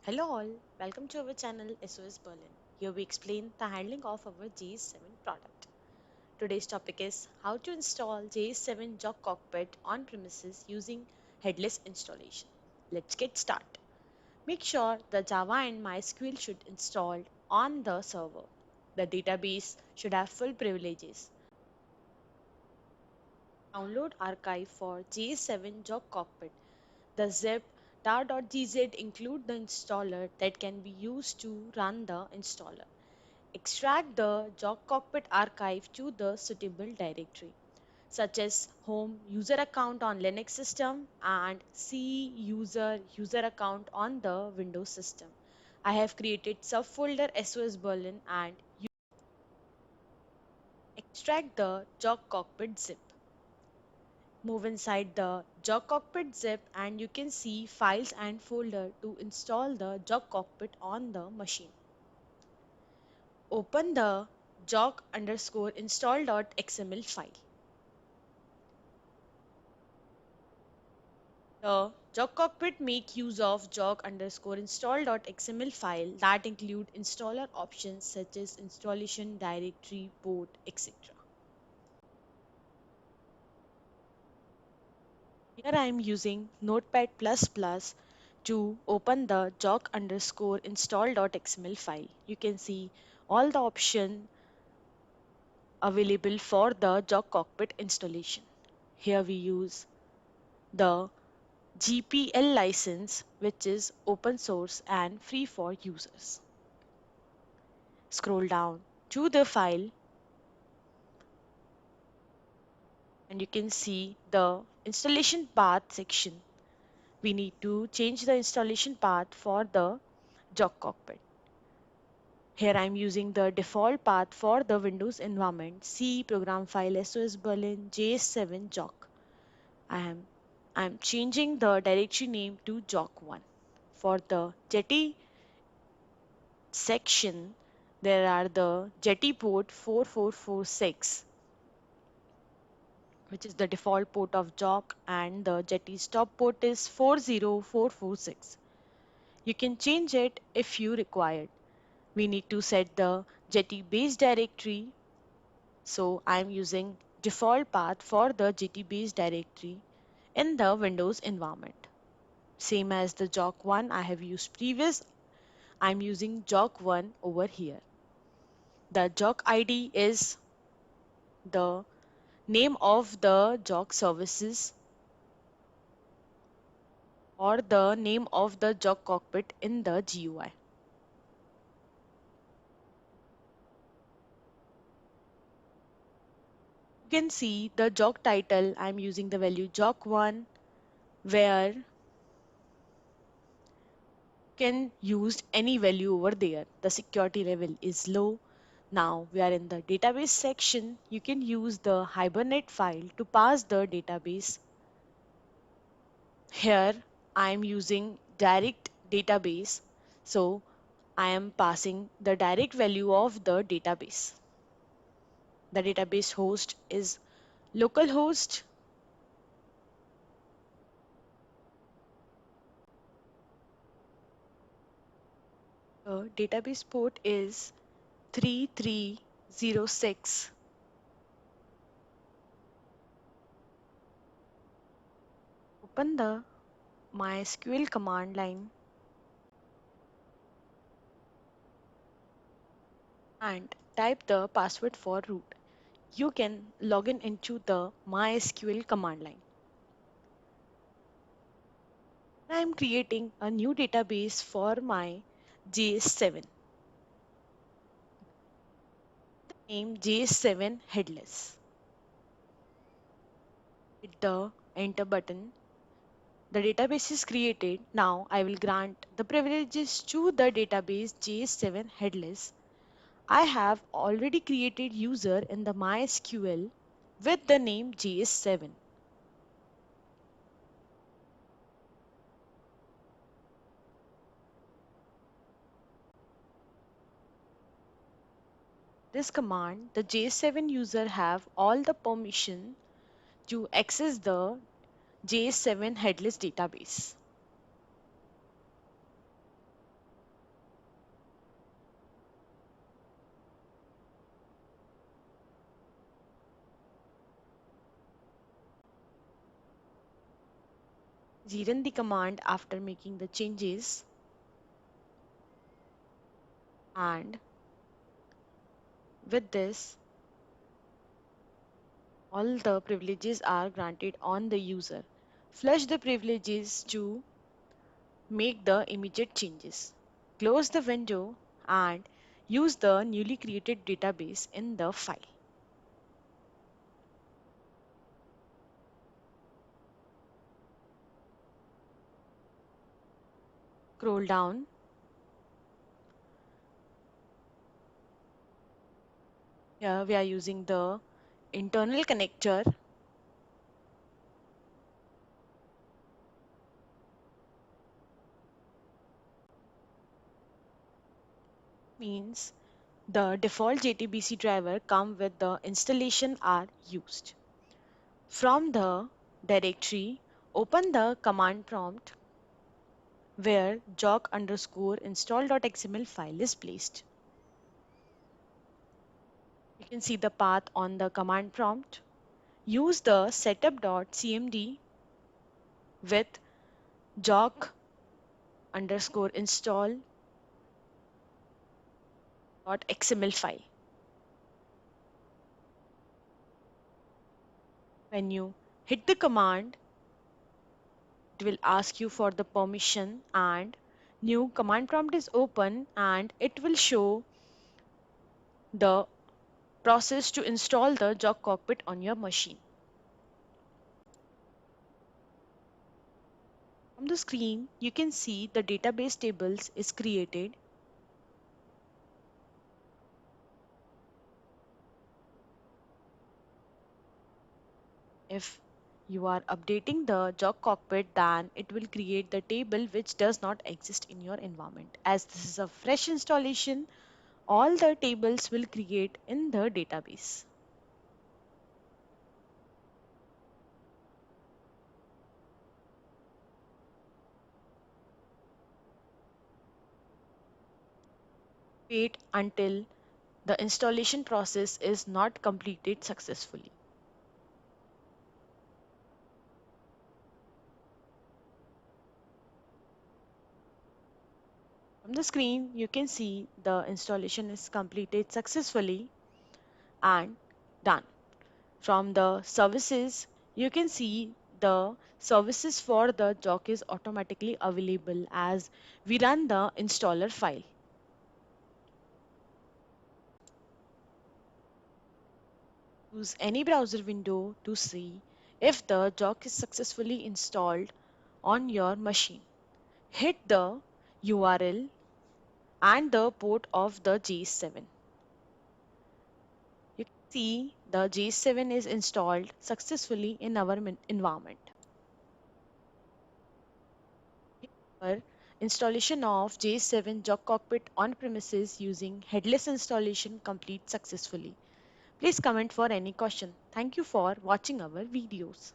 Hello all, welcome to our channel SOS Berlin. Here we explain the handling of our JS7 product. Today's topic is how to install JS7 Jog Cockpit on premises using headless installation. Let's get started. Make sure the Java and MySQL should installed on the server. The database should have full privileges. Download archive for JS7 Jog Cockpit. The zip tar.gz include the installer that can be used to run the installer. Extract the Jog Cockpit archive to the suitable directory, such as home user account on Linux system and C user account on the Windows system. I have created subfolder SOS Berlin and extract the Jog Cockpit zip. Move inside the Jog Cockpit zip and you can see files and folder to install the Jog Cockpit on the machine. Open the jog underscore install.xml file. The Jog Cockpit make use of jog underscore install.xml file that include installer options such as installation directory, port, etc. Here I am using Notepad++ to open the jog underscore install.xml file. You can see all the options available for the jog cockpit installation. Here we use the GPL license, which is open source and free for users. Scroll down to the file and you can see the installation path section. We need to change the installation path for the jog cockpit. Here I am using the default path for the Windows environment, C program file SOS Berlin JS7 jog. I am changing the directory name to jog1. For the Jetty section, there are the Jetty port 4446, which is the default port of jog, and the Jetty stop port is 40446. You can change it if you required. We need to set the Jetty base directory. So I'm using default path for the Jetty base directory in the Windows environment. Same as the jog1 I have used previous, I'm using jog1 over here. The jog ID is the name of the jog services or the name of the jog cockpit in the GUI. You can see the jog title, I'm using the value jog1 where can use any value over there. The security level is low. Now we are in the database section. You can use the Hibernate file to pass the database. Here I am using direct database. So I am passing the direct value of the database. The database host is localhost. The database port is 3306. Open the MySQL command line and type the password for root. You can log in into the MySQL command line. I am creating a new database for my JS7. Name JS7 headless. Hit the enter button. The database is created. Now I will grant the privileges to the database JS7 headless. I have already created user in the MySQL with the name JS7. This command, the JS7 user have all the permission to access the JS7 headless database. Rerun the command after making the changes, and with this, all the privileges are granted on the user. Flush the privileges to make the immediate changes. Close the window and use the newly created database in the file. Scroll down. Here we are using the internal connector, means the default JTBC driver come with the installation are used. From the directory, open the command prompt where jock underscore install.xml file is placed. You can see the path on the command prompt. Use the setup.cmd with jock underscore install.xml file. When you hit the command, it will ask you for the permission and new command prompt is open and it will show the process to install the Jog cockpit on your machine. From the screen, you can see the database tables is created. If you are updating the Jog cockpit, then it will create the table which does not exist in your environment. As this is a fresh installation, all the tables will create in the database. Wait until the installation process is not completed successfully. From the screen, you can see the installation is completed successfully and done. From the services, you can see the services for the Jock is automatically available as we run the installer file. Use any browser window to see if the Jock is successfully installed on your machine. Hit the URL and the port of the J7. You can see the J7 is installed successfully in our environment. Our installation of J7 Jog Cockpit on premises using headless installation complete successfully. Please comment for any question. Thank you for watching our videos.